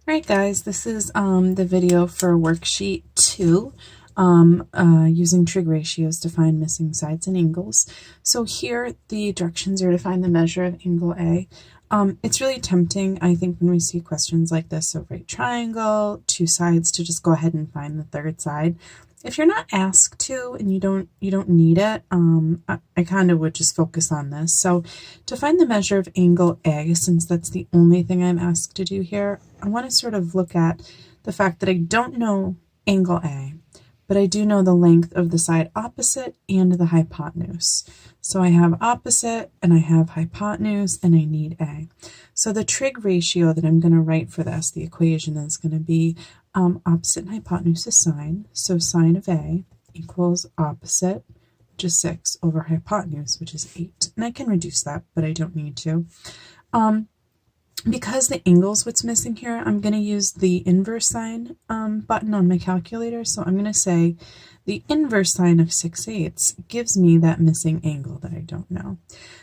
Alright guys, this is the video for worksheet 2, using trig ratios to find missing sides and angles. So here the directions are to find the measure of angle A. It's really tempting, I think, when we see questions like this, so right triangle, two sides, to just go ahead and find the third side. If you're not asked to and you don't need it, I kind of would just focus on this. So to find the measure of angle A, since that's the only thing I'm asked to do here, I want to sort of look at the fact that I don't know angle A, but I do know the length of the side opposite and the hypotenuse. So I have opposite and I have hypotenuse and I need A. So the trig ratio that I'm going to write for this, the equation, is going to be opposite and hypotenuse is sine. So sine of A equals opposite, which is 6, over hypotenuse, which is 8. And I can reduce that, but I don't need to. Because the angle's what's missing here, I'm going to use the inverse sine button on my calculator. So I'm going to say the inverse sine of 6/8 gives me that missing angle that I don't know.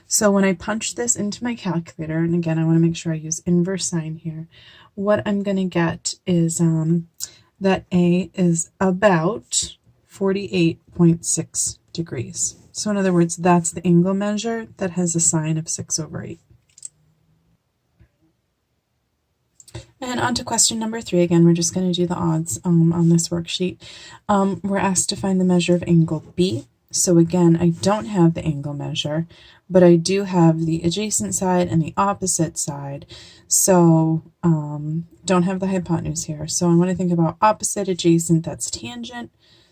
So when I punch this into my calculator, and again, I want to make sure I use inverse sine here, what I'm going to get is that A is about 48.6 degrees. So in other words, that's the angle measure that has a sine of 6/8. And on to question number 3. Again, we're just going to do the odds on this worksheet. We're asked to find the measure of angle B. So again, I don't have the angle measure, but I do have the adjacent side and the opposite side. So don't have the hypotenuse here. So I want to think about opposite, adjacent, that's tangent.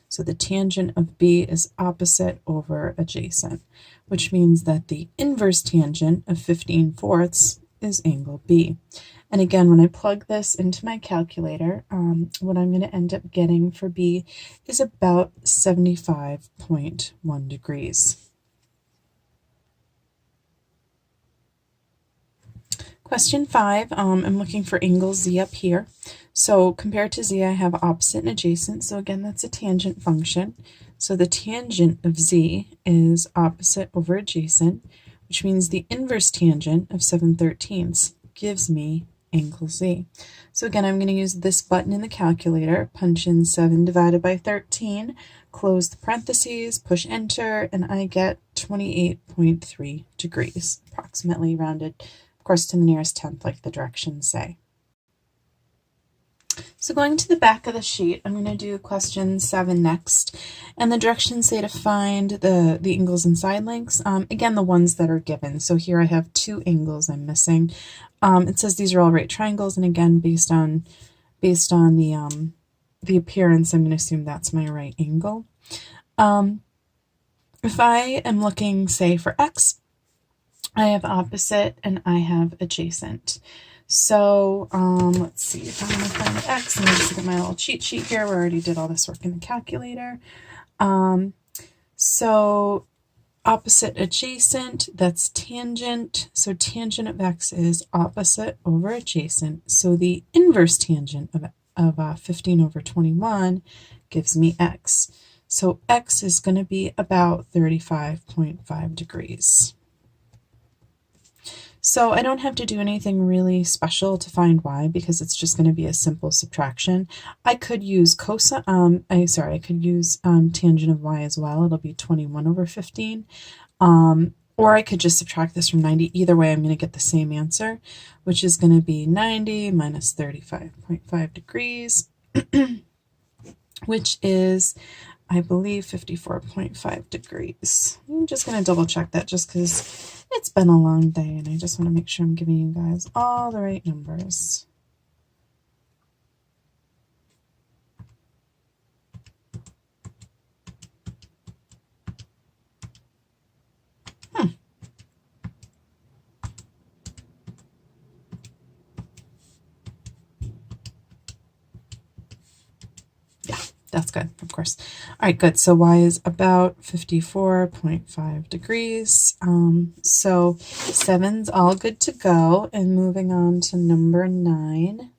So the tangent of B is opposite over adjacent, which means that the inverse tangent of 15/4 is angle B. And again, when I plug this into my calculator, what I'm going to end up getting for B is about 75.1 degrees. Question 5, I'm looking for angle Z up here. So compared to Z, I have opposite and adjacent. So again, that's a tangent function. So the tangent of Z is opposite over adjacent, which means the inverse tangent of 7/13 gives me angle Z. So again, I'm going to use this button in the calculator, punch in 7 divided by 13, close the parentheses, push enter, and I get 28.3 degrees, approximately rounded, of course, to the nearest tenth, like the directions say. So going to the back of the sheet, I'm going to do question 7 next, and the directions say to find the angles and side lengths. Again, the ones that are given. So here I have 2 angles I'm missing. It says these are all right triangles, and again, based on the appearance, I'm going to assume that's my right angle. If I am looking, say, for X, I have opposite and I have adjacent. So let's see if I'm going to find X. I'm going to just look at my little cheat sheet here where I already did all this work in the calculator. So opposite adjacent, that's tangent. So tangent of X is opposite over adjacent. So the inverse tangent of 15/21 gives me X. So X is going to be about 35.5 degrees. So I don't have to do anything really special to find Y because it's just going to be a simple subtraction. I could use I could use tangent of Y as well. It'll be 21/15. Or I could just subtract this from 90. Either way, I'm going to get the same answer, which is going to be 90 minus 35.5 degrees, which is, I believe, 54.5 degrees. I'm just going to double check that just because it's been a long day and I just want to make sure I'm giving you guys all the right numbers. That's good, of course. All right, good. So Y is about 54.5 degrees. So 7's all good to go. And moving on to number 9,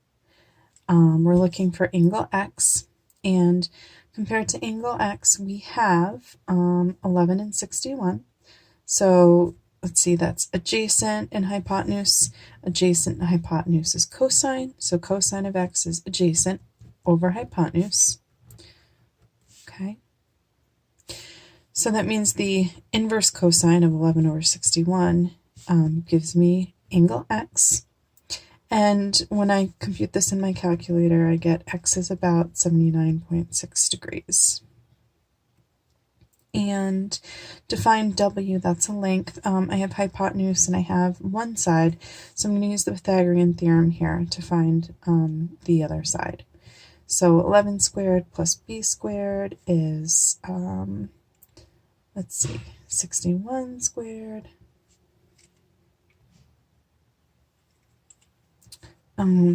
we're looking for angle X. And compared to angle X, we have 11 and 61. So let's see, that's adjacent and hypotenuse. Adjacent and hypotenuse is cosine, so cosine of x is adjacent over hypotenuse. Okay. So that means the inverse cosine of 11 over 61 gives me angle x. And when I compute this in my calculator, I get x is about 79.6 degrees. And to find w, that's a length. I have hypotenuse and I have one side, so I'm going to use the Pythagorean theorem here to find the other side. So 11 squared plus b squared is, let's see, 61 squared.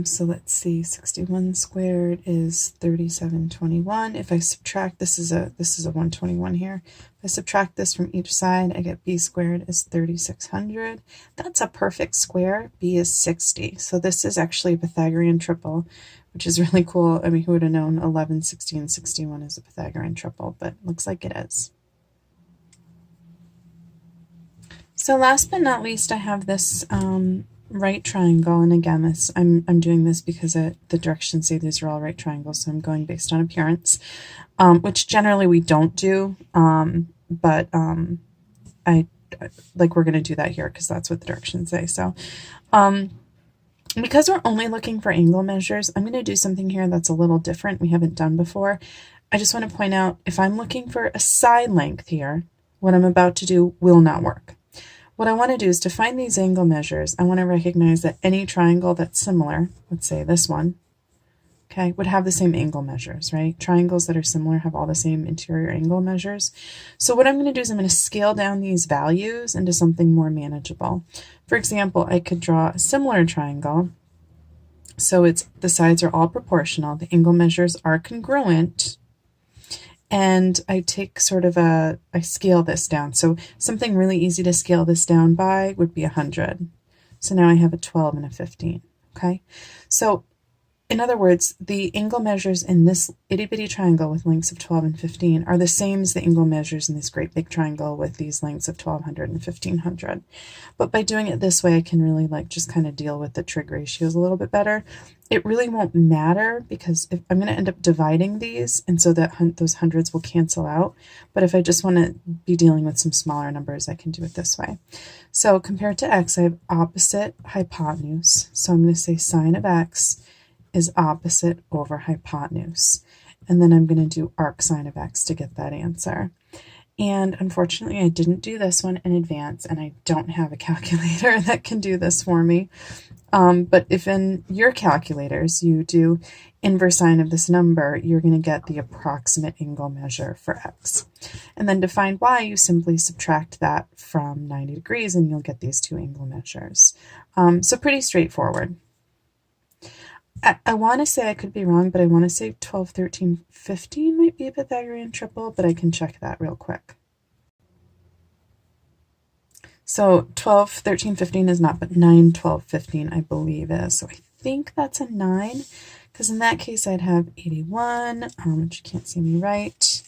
So let's see, 61 squared is 3721. If I subtract, this is a 121 here. If I subtract this from each side, I get b squared is 3600. That's a perfect square. B is 60. So this is actually a Pythagorean triple, which is really cool. I mean, who would have known 11, 60, and 61 is a Pythagorean triple, but looks like it is. So last but not least, I have this right triangle, and again, this I'm doing this because the directions say these are all right triangles, so I'm going based on appearance, which generally we don't do, but I like we're going to do that here because that's what the directions say. So because we're only looking for angle measures, I'm going to do something here that's a little different we haven't done before. I just want to point out, if I'm looking for a side length here, what I'm about to do will not work. What I want to do is to find these angle measures, I want to recognize that any triangle that's similar, let's say this one, okay, would have the same angle measures, right? Triangles that are similar have all the same interior angle measures. So what I'm going to do is I'm going to scale down these values into something more manageable. For example, I could draw a similar triangle. So the sides are all proportional, the angle measures are congruent, and I take I scale this down. So something really easy to scale this down by would be 100. So now I have a 12 and a 15, okay? So in other words, the angle measures in this itty-bitty triangle with lengths of 12 and 15 are the same as the angle measures in this great big triangle with these lengths of 1200 and 1500. But by doing it this way, I can really just kind of deal with the trig ratios a little bit better. It really won't matter because if I'm going to end up dividing these, and so that those hundreds will cancel out. But if I just want to be dealing with some smaller numbers, I can do it this way. So compared to x, I have opposite hypotenuse. So I'm going to say sine of x is opposite over hypotenuse. And then I'm going to do arc sine of x to get that answer. And unfortunately, I didn't do this one in advance, and I don't have a calculator that can do this for me. But if in your calculators you do inverse sine of this number, you're going to get the approximate angle measure for x. And then to find y, you simply subtract that from 90 degrees, and you'll get these two angle measures. So pretty straightforward. I want to say, I could be wrong, but I want to say 12, 13, 15 might be a Pythagorean triple, but I can check that real quick. So 12, 13, 15 is not, but 9, 12, 15 I believe is. So I think that's a 9, because in that case I'd have 81, which you can't see me right,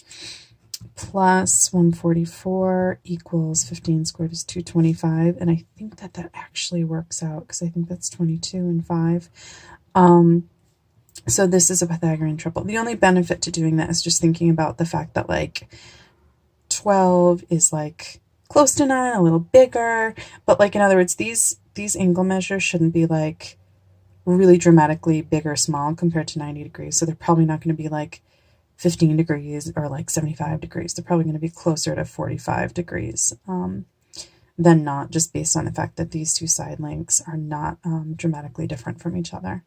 plus 144 equals 15 squared is 225, and I think that actually works out, because I think that's 22 and 5. So this is a Pythagorean triple. The only benefit to doing that is just thinking about the fact that 12 is close to 9, a little bigger, but in other words, these angle measures shouldn't be really dramatically big or small compared to 90 degrees. So they're probably not going to be 15 degrees or 75 degrees. They're probably going to be closer to 45 degrees than not, just based on the fact that these two side lengths are not dramatically different from each other.